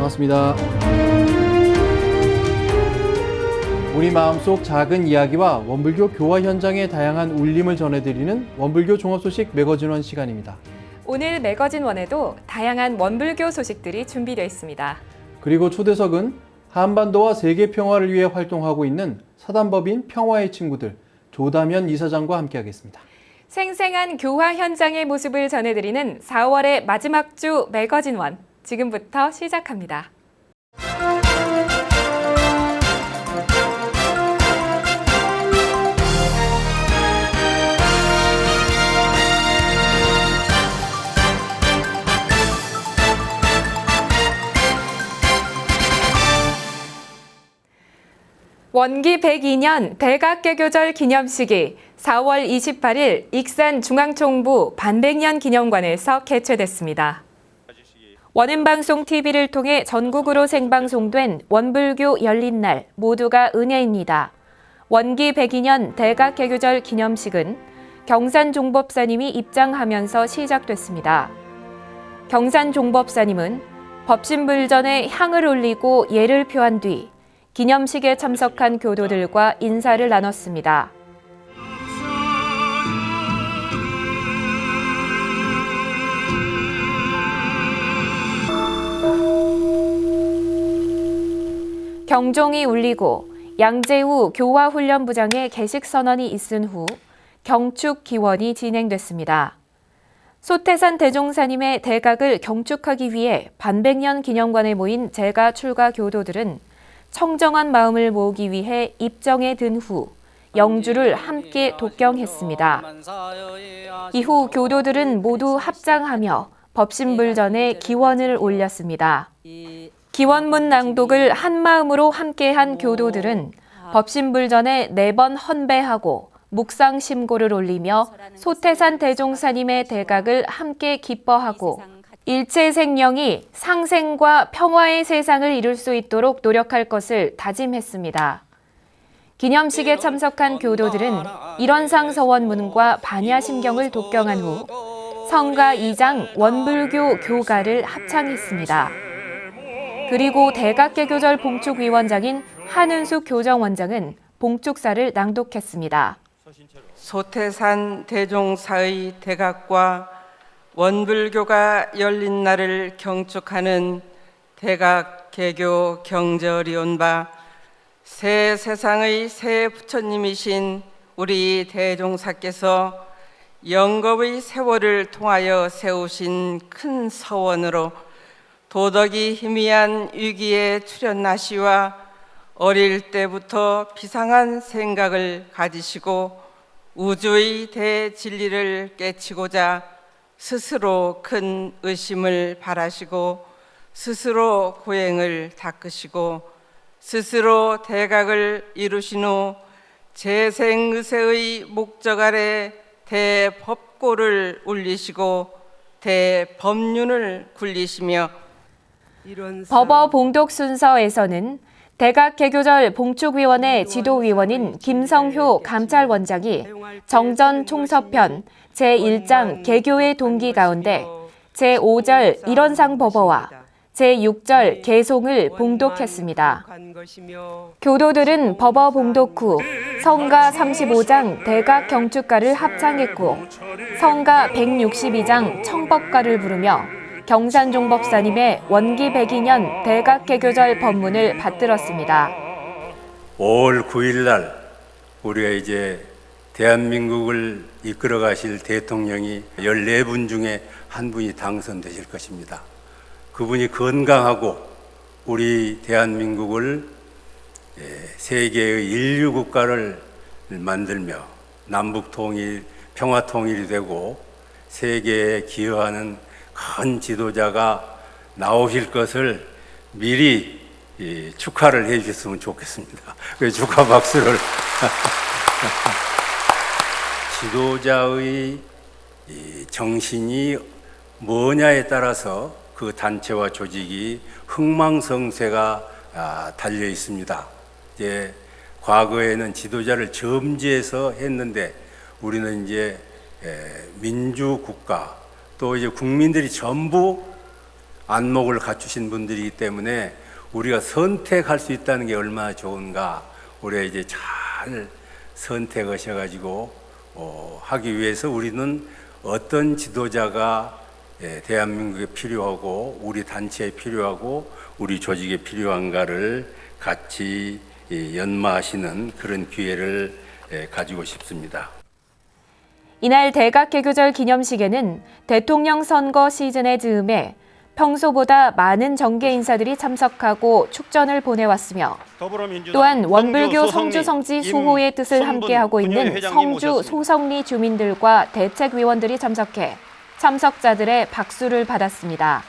반갑습니다. 우리 마음속 작은 이야기와 원불교 교화 현장의 다양한 울림을 전해드리는 원불교 종합소식 매거진원 시간입니다. 오늘 매거진원에도 다양한 원불교 소식들이 준비되어 있습니다. 그리고 초대석은 한반도와 세계 평화를 위해 활동하고 있는 사단법인 평화의 친구들 조담현 이사장과 함께하겠습니다. 생생한 교화 현장의 모습을 전해드리는 4월의 마지막 주 매거진원, 지금부터 시작합니다. 원기 102년 대각개교절 기념식이 4월 28일 익산 중앙총부 반백년 기념관에서 개최됐습니다. 원음방송 TV를 통해 전국으로 생방송된 원불교 열린 날 모두가 은혜입니다. 원기 102년 대각개교절 기념식은 경산 종법사님이 입장하면서 시작됐습니다. 경산 종법사님은 법신불전에 향을 올리고 예를 표한 뒤 기념식에 참석한 교도들과 인사를 나눴습니다. 경종이 울리고 양재우 교화훈련부장의 개식 선언이 있은 후 경축 기원이 진행됐습니다. 소태산 대종사님의 대각을 경축하기 위해 반백년 기념관에 모인 제가 출가 교도들은 청정한 마음을 모으기 위해 입정에 든 후 영주를 함께 독경했습니다. 이후 교도들은 모두 합장하며 법신불전에 기원을 올렸습니다. 기원문 낭독을 한마음으로 함께한 교도들은 법신불전에 4번 헌배하고 묵상심고를 올리며 소태산 대종사님의 대각을 함께 기뻐하고 일체 생명이 상생과 평화의 세상을 이룰 수 있도록 노력할 것을 다짐했습니다. 기념식에 참석한 교도들은 일원상 서원문과 반야심경을 독경한 후 성가 2장 원불교 교가를 합창했습니다. 그리고 대각개교절 봉축위원장인 한은숙 교정원장은 봉축사를 낭독했습니다. 소태산 대종사의 대각과 원불교가 열린 날을 경축하는 대각개교 경절이 온 바 새 세상의 새 부처님이신 우리 대종사께서 영겁의 세월을 통하여 세우신 큰 서원으로 도덕이 희미한 위기에 출현하시와 어릴 때부터 비상한 생각을 가지시고 우주의 대진리를 깨치고자 스스로 큰 의심을 바라시고 스스로 고행을 닦으시고 스스로 대각을 이루신 후 재생의세의 목적 아래 대법고를 울리시고 대법륜을 굴리시며 법어 봉독 순서에서는 대각개교절 봉축위원회 지도위원인 김성효 감찰원장이 정전 총서편 제1장 개교의 동기 가운데 제5절 일원상 법어와 제6절 개송을 봉독했습니다. 교도들은 법어 봉독 후 성가 35장 대각 경축가를 합창했고 성가 162장 청법가를 부르며 경산종법사님의 원기 102년 대각개교절 법문을 받들었습니다. 5월 9일 날 우리가 이제 대한민국을 이끌어 가실 대통령이 14분 중에 한 분이 당선되실 것입니다. 그분이 건강하고 우리 대한민국을 세계의 인류 국가를 만들며 남북 통일, 평화 통일이 되고 세계에 기여하는 큰 지도자가 나오실 것을 미리 축하를 해 주셨으면 좋겠습니다. 그래서 축하 박수를. 지도자의 정신이 뭐냐에 따라서 그 단체와 조직이 흥망성쇠가 달려 있습니다. 이제 과거에는 지도자를 점지해서 했는데 우리는 이제 민주국가 또 이제 국민들이 전부 안목을 갖추신 분들이기 때문에 우리가 선택할 수 있다는 게 얼마나 좋은가. 올해 이제 잘 선택하셔가지고 하기 위해서 우리는 어떤 지도자가 대한민국에 필요하고 우리 단체에 필요하고 우리 조직에 필요한가를 같이 연마하시는 그런 기회를 가지고 싶습니다. 이날 대각개교절 기념식에는 대통령 선거 시즌의 즈음에 평소보다 많은 정계 인사들이 참석하고 축전을 보내왔으며 또한 원불교 성주 성지 수호의 뜻을 함께하고 있는 성주 소성리 주민들과 대책위원들이 참석해 참석자들의 박수를 받았습니다.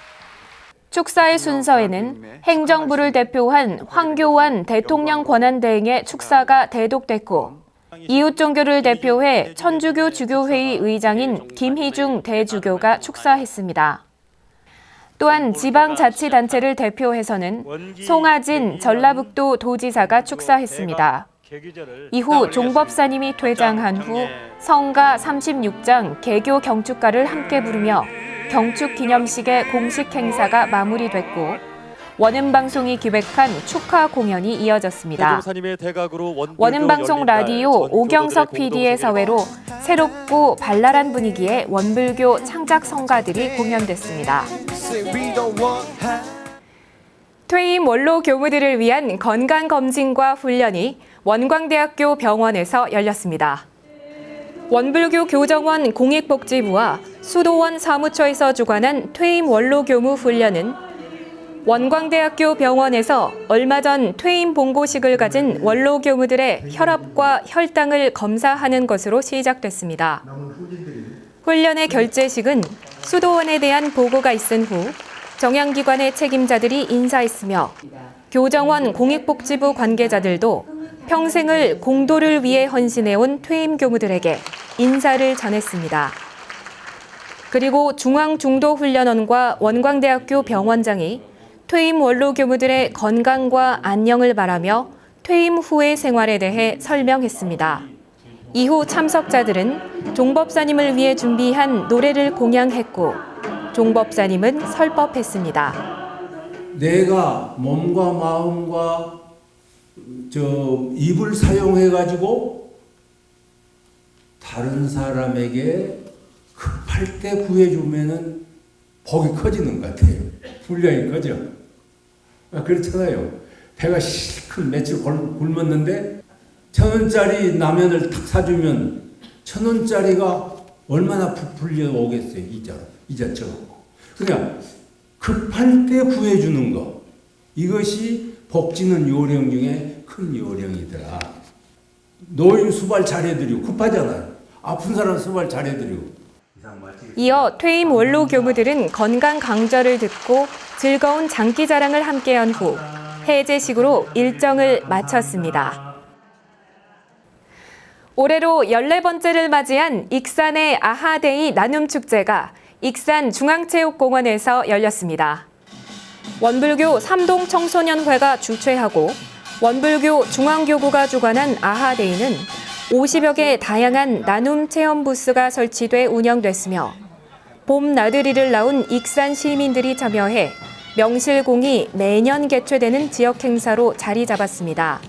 축사의 순서에는 행정부를 대표한 황교안 대통령 권한대행의 축사가 대독됐고 이웃종교를 대표해 천주교 주교회의 의장인 김희중 대주교가 축사했습니다. 또한 지방자치단체를 대표해서는 송하진 전라북도 도지사가 축사했습니다. 이후 종법사님이 퇴장한 후 성가 36장 개교 경축가를 함께 부르며 경축 기념식의 공식 행사가 마무리됐고 원음방송이 기획한 축하 공연이 이어졌습니다. 원음방송 라디오 오경석 PD의 사회로 새롭고 발랄한 분위기의 원불교 창작 성가들이 공연됐습니다. 퇴임 원로 교무들을 위한 건강검진과 훈련이 원광대학교 병원에서 열렸습니다. 원불교 교정원 공익복지부와 수도원 사무처에서 주관한 퇴임 원로 교무 훈련은 원광대학교 병원에서 얼마 전 퇴임 봉고식을 가진 원로 교무들의 혈압과 혈당을 검사하는 것으로 시작됐습니다. 훈련의 결제식은 수도원에 대한 보고가 있은 후 정양기관의 책임자들이 인사했으며 교정원 공익복지부 관계자들도 평생을 공도를 위해 헌신해온 퇴임 교무들에게 인사를 전했습니다. 그리고 중앙중도훈련원과 원광대학교 병원장이 퇴임 원로 교무들의 건강과 안녕을 바라며 퇴임 후의 생활에 대해 설명했습니다. 이후 참석자들은 종법사님을 위해 준비한 노래를 공양했고 종법사님은 설법했습니다. 내가 몸과 마음과 입을 사용해가지고 다른 사람에게 급할 때 구해주면은 복이 커지는 것 같아요. 분량이 커져. 그렇잖아요. 배가 실컷 며칠 굶었는데 1,000원짜리 라면을 탁 사주면 1,000원짜리가 얼마나 부풀려 오겠어요. 이자처럼. 그냥 급할 때 구해주는 거. 이것이 복지는 요령 중에 큰 요령이더라. 노인 수발 잘해드리고 급하잖아요. 아픈 사람 수발 잘해드리고. 이어 퇴임 원로 교무들은 건강 강좌를 듣고 즐거운 장기자랑을 함께한 후 해제식으로 일정을 마쳤습니다. 올해로 14번째를 맞이한 익산의 아하데이 나눔축제가 익산 중앙체육공원에서 열렸습니다. 원불교 삼동청소년회가 주최하고 원불교 중앙교구가 주관한 아하데이는 50여 개의 다양한 나눔 체험 부스가 설치돼 운영됐으며 봄 나들이를 나온 익산 시민들이 참여해 명실공히 매년 개최되는 지역 행사로 자리 잡았습니다.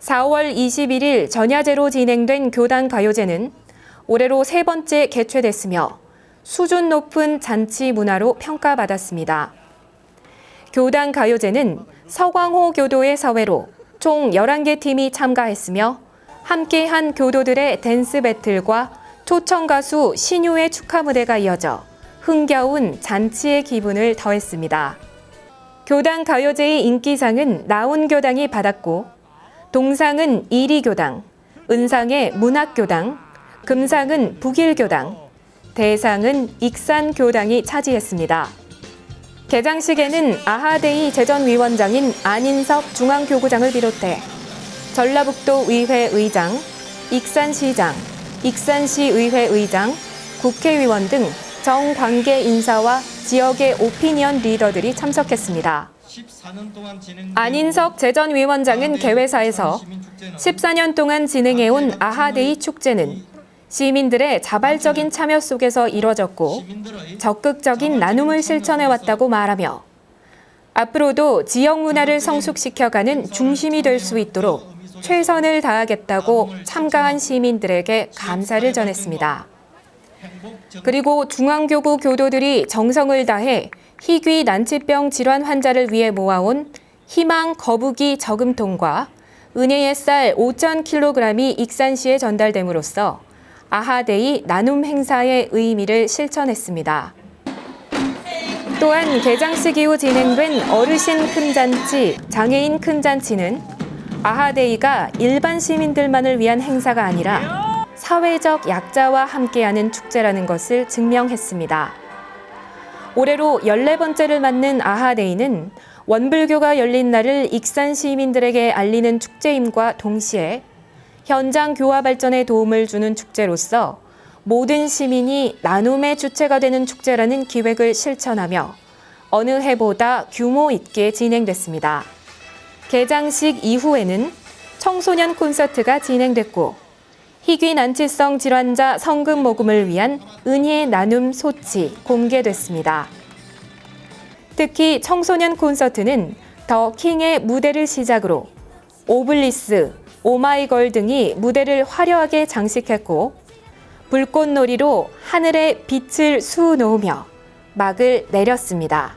4월 21일 전야제로 진행된 교단 가요제는 올해로 3번째 개최됐으며 수준 높은 잔치 문화로 평가받았습니다. 교단 가요제는 서광호 교도의 사회로 총 11개 팀이 참가했으며 함께한 교도들의 댄스 배틀과 초청 가수 신유의 축하 무대가 이어져 흥겨운 잔치의 기분을 더했습니다. 교당 가요제의 인기상은 나운교당이 받았고 동상은 이리교당, 은상의 문학교당, 금상은 북일교당, 대상은 익산교당이 차지했습니다. 개장식에는 아하데이 재전위원장인 안인석 중앙교구장을 비롯해 전라북도 의회 의장, 익산시장, 익산시의회 의장, 국회의원 등 정관계 인사와 지역의 오피니언 리더들이 참석했습니다. 안인석 재전위원장은 개회사에서 14년 동안 진행해온 아하데이 축제는 시민들의 자발적인 참여 속에서 이뤄졌고 적극적인 나눔을 실천해왔다고 말하며 앞으로도 지역 문화를 성숙시켜가는 중심이 될 수 있도록 최선을 다하겠다고 참가한 시민들에게 감사를 전했습니다. 그리고 중앙교구 교도들이 정성을 다해 희귀 난치병 질환 환자를 위해 모아온 희망 거북이 저금통과 은혜의 쌀 5,000kg이 익산시에 전달됨으로써 아하데이 나눔 행사의 의미를 실천했습니다. 또한 개장식 이후 진행된 어르신 큰잔치, 장애인 큰잔치는 아하데이가 일반 시민들만을 위한 행사가 아니라 사회적 약자와 함께하는 축제라는 것을 증명했습니다. 올해로 14번째를 맞는 아하데이는 원불교가 열린 날을 익산 시민들에게 알리는 축제임과 동시에 현장 교화 발전에 도움을 주는 축제로서 모든 시민이 나눔의 주체가 되는 축제라는 기획을 실천하며 어느 해보다 규모 있게 진행됐습니다. 개장식 이후에는 청소년 콘서트가 진행됐고 희귀 난치성 질환자 성금 모금을 위한 은희의 나눔 소치 공개됐습니다. 특히 청소년 콘서트는 더 킹의 무대를 시작으로 오블리스, 오마이걸 등이 무대를 화려하게 장식했고 불꽃놀이로 하늘에 빛을 수놓으며 막을 내렸습니다.